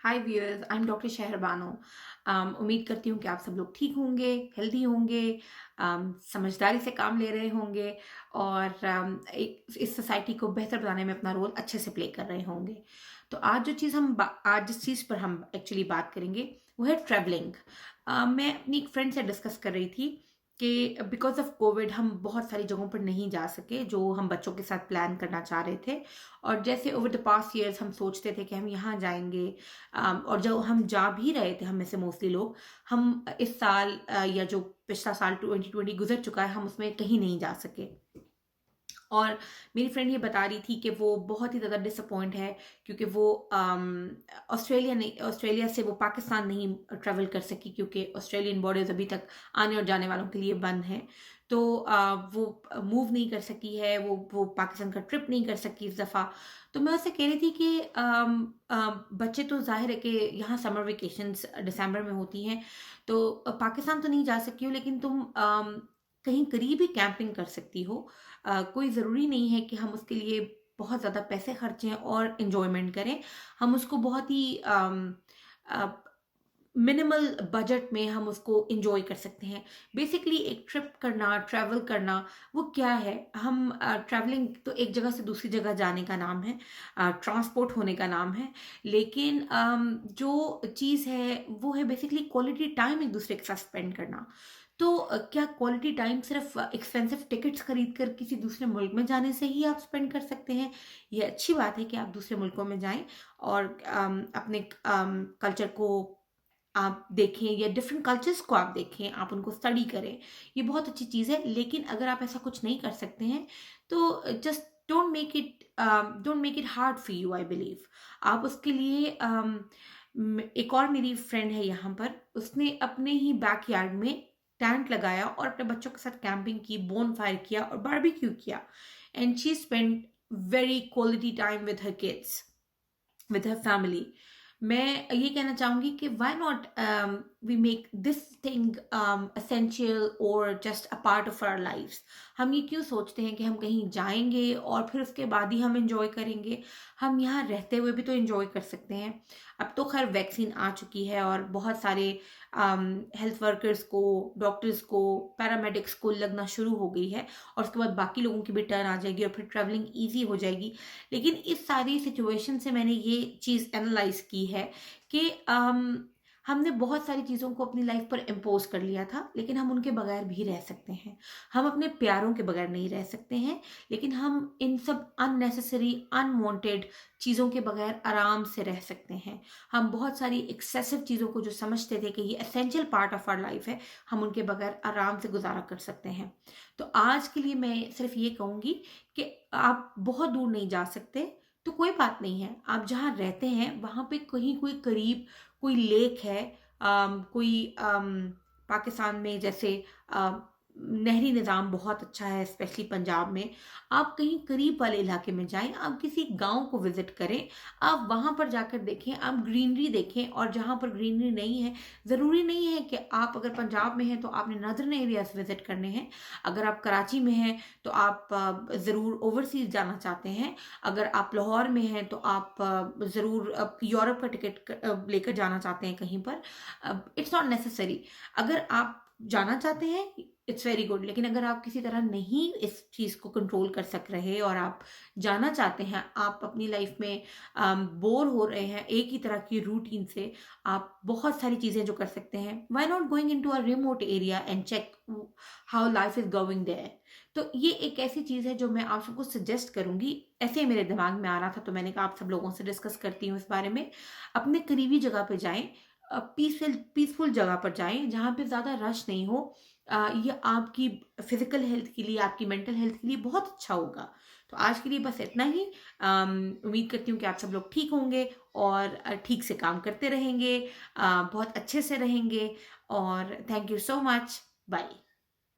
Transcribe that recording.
Hi viewers, I am doctor शहर बानो। उम्मीद करती हूँ कि आप सब लोग ठीक होंगे, हेल्दी होंगे, समझदारी से काम ले रहे होंगे और एक इस सोसाइटी को बेहतर बनाने में अपना रोल अच्छे से प्ले कर रहे होंगे। तो आज आज जिस चीज़ पर हम एक्चुअली बात करेंगे वो है ट्रैवलिंग। मैं अपनी एक फ्रेंड से डिस्कस कर रही थी कि बिकॉज ऑफ कोविड हम बहुत सारी जगहों पर नहीं जा सके जो हम बच्चों के साथ प्लान करना चाह रहे थे। और जैसे ओवर द पास्ट ईयर्स हम सोचते थे कि हम यहाँ जाएंगे, और जब हम जा भी रहे थे, हम में से मोस्टली लोग, हम इस साल या जो पिछला साल 2020 गुजर चुका है, हम उसमें कहीं नहीं जा सके। और मेरी फ्रेंड ये बता रही थी कि वो बहुत ही ज़्यादा डिसअपॉइंट है क्योंकि वो ऑस्ट्रेलिया से वो पाकिस्तान नहीं ट्रैवल कर सकी क्योंकि ऑस्ट्रेलियन बॉर्डर्स अभी तक आने और जाने वालों के लिए बंद हैं। तो वो मूव नहीं कर सकी है, वो पाकिस्तान का ट्रिप नहीं कर सकी इस दफ़ा। तो मैं उससे कह रही थी कि बच्चे तो जाहिर है कि यहाँ समर वेकेशंस दिसंबर में होती हैं, तो पाकिस्तान तो नहीं जा सकी हो, लेकिन तुम कहीं करीब ही कैंपिंग कर सकती हो। कोई ज़रूरी नहीं है कि हम उसके लिए बहुत ज़्यादा पैसे खर्चें और एन्जॉयमेंट करें। हम उसको बहुत ही मिनिमल बजट में हम उसको एन्जॉय कर सकते हैं। बेसिकली एक ट्रिप करना, ट्रैवल करना, वो क्या है? हम ट्रैवलिंग तो एक जगह से दूसरी जगह जाने का नाम है, ट्रांसपोर्ट होने का नाम है। लेकिन जो चीज़ है वो है बेसिकली क्वालिटी टाइम एक दूसरे के साथ स्पेंड करना। तो क्या क्वालिटी टाइम सिर्फ एक्सपेंसिव टिकट्स खरीद कर किसी दूसरे मुल्क में जाने से ही आप स्पेंड कर सकते हैं? ये अच्छी बात है कि आप दूसरे मुल्कों में जाएं और अपने कल्चर को आप देखें या डिफरेंट कल्चर्स को आप देखें, आप उनको स्टडी करें। ये बहुत अच्छी चीज़ है। लेकिन अगर आप ऐसा कुछ नहीं कर सकते हैं तो just don't make it hard for you, I believe. आप उसके लिए एक और मेरी फ्रेंड है यहाँ पर, उसने अपने ही बैकयार्ड में टेंट लगाया और अपने बच्चों के साथ कैंपिंग की, बोन फायर किया और बारबेक्यू किया, and she spend very quality time with her kids, with her family. मैं ये कहना चाहूँगी कि why not we make this thing essential और just a part of our lifes. हम ये क्यों सोचते हैं कि हम कहीं जाएंगे और फिर उसके बाद ही हम इंजॉय करेंगे? हम यहाँ रहते हुए भी तो इंजॉय कर सकते हैं। अब तो खैर वैक्सीन आ चुकी है और बहुत सारे हेल्थ वर्कर्स को, डॉक्टर्स को, पैरामेडिक्स को लगना शुरू हो गई है और उसके बाद बाकी लोगों की भी टर्न आ जाएगी और फिर ट्रैवलिंग ईजी हो जाएगी। लेकिन इस सारी सिचुएशन से मैंने ये चीज़ एनालाइज की है कि हमने बहुत सारी चीज़ों को अपनी लाइफ पर इम्पोज कर लिया था, लेकिन हम उनके बगैर भी रह सकते हैं। हम अपने प्यारों के बगैर नहीं रह सकते हैं, लेकिन हम इन सब अननेसेसरी, अनवांटेड चीज़ों के बगैर आराम से रह सकते हैं। हम बहुत सारी एक्सेसिव चीज़ों को जो समझते थे कि ये essential part of our life है, हम उनके बगैर आराम से गुजारा कर सकते हैं। तो आज के लिए मैं सिर्फ ये कहूँगी कि आप बहुत दूर नहीं जा सकते तो कोई बात नहीं है। आप जहाँ रहते हैं वहाँ पे कहीं कोई करीब कोई लेक है, कोई पाकिस्तान में जैसे नहरी निज़ाम बहुत अच्छा है, स्पेशली पंजाब में। आप कहीं करीब वाले इलाके में जाएं, आप किसी गांव को विजिट करें, आप वहां पर जाकर देखें, आप ग्रीनरी देखें। और जहां पर ग्रीनरी नहीं है, ज़रूरी नहीं है कि आप अगर पंजाब में हैं तो आपने नदर्न एरियाज विजिट करने हैं। अगर आप कराची में हैं तो आप ज़रूर ओवरसीज जाना चाहते हैं। अगर आप लाहौर में हैं तो आप ज़रूर यूरोप का टिकट लेकर जाना चाहते हैं कहीं पर। It's not necessary. अगर आप जाना चाहते हैं, इट्स वेरी गुड। लेकिन अगर आप किसी तरह नहीं इस चीज़ को कंट्रोल कर सक रहे और आप जाना चाहते हैं, आप अपनी लाइफ में बोर हो रहे हैं एक ही तरह की रूटीन से, आप बहुत सारी चीज़ें जो कर सकते हैं। Why not going into a remote area and check how life is going there. तो ये एक ऐसी चीज़ है जो मैं आप सबको सजेस्ट करूंगी। ऐसे ही मेरे दिमाग में आ रहा था तो मैंने कहा आप सब लोगों से डिस्कस करती हूँ इस बारे में। अपने करीबी जगह पे जाएं, पीसफुल जगह पर जाएं जहाँ पे ज़्यादा रश नहीं हो। ये आपकी फिजिकल हेल्थ के लिए, आपकी मेंटल हेल्थ के लिए बहुत अच्छा होगा। तो आज के लिए बस इतना ही। उम्मीद करती हूँ कि आप सब लोग ठीक होंगे और ठीक से काम करते रहेंगे, बहुत अच्छे से रहेंगे। और thank you so much. Bye.